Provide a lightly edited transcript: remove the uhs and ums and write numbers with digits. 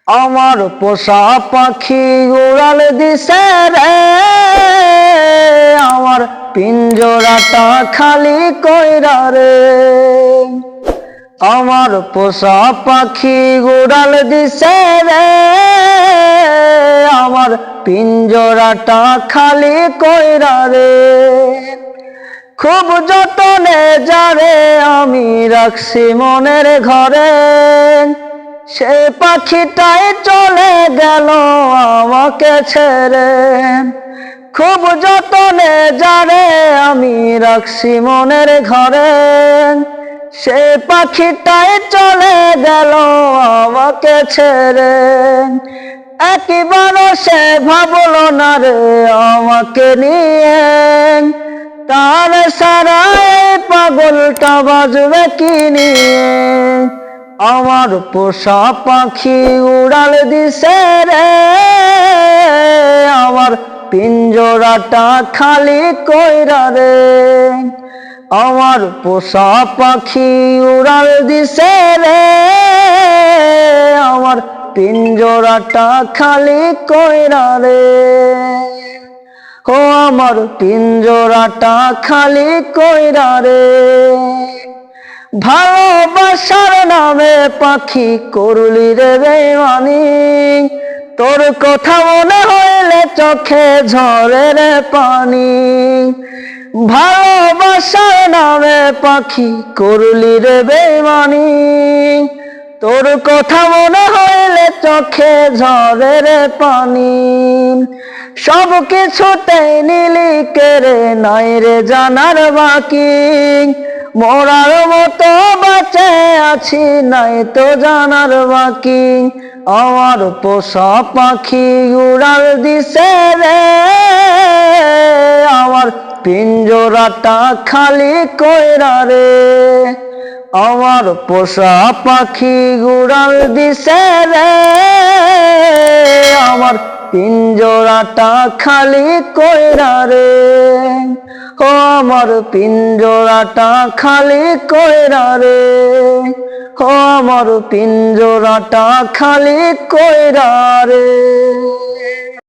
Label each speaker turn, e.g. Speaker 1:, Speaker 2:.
Speaker 1: আমার পোষা পাখি উড়াল দিছে রে, আমার পিঞ্জরাটা খালি কইরা রে। আমার পোষা পাখি উড়াল দিছে রে, আমার পিঞ্জরাটা খালি কইরা রে। খুব যতনে যারে আমি রাখছি মনের ঘরে, সে পাখিটাই চলে গেল আমাকে ছেড়ে। খুব যতনে যারে আমি রাখছি মনের ঘরে, সে পাখিটাই চলে গেল আমাকে ছেড়ে। একবারও সে ভাবলো না রে আমাকে নিয়ে, তার সারা পাগলটা বাজবে কি নিয়ে। আমার পোষা পাখি উড়াল দিছে রে, আমার পিঞ্জরাটা খালি কইরা রে। আমার পোষা পাখি উড়াল দিছে রে, আমার পিঞ্জরাটা খালি কইরা রে। ও আমার পিঞ্জরাটা খালি কইরা রে। ভালোবাসার নামে পাখি করলি রে বেইমানি, তোর কথা মনে হইলে চোখে ঝরে রে পানি। ভালোবাসার নামে পাখি করলি রে বেইমানি, তোর কথা মনে হইলে চোখে ঝরে রে পানি। সব কিছুতেই নিলি কেড়ে, নাই রে জানার বাকি, মরার মতো বেঁচে আছি নাই তো জানার বাকি। আমার পোষা পাখি উড়াল দিছে রে, আমার পিঞ্জরাটা খালি কইরা রে। আমার পোষা পাখি উড়াল দিছে রে, আমার পিঞ্জরাটা খালি কইরা রে। ও আমার পিঞ্জরাটা খালি কইরা রে, ও আমার পিঞ্জরাটা খালি কইরা রে।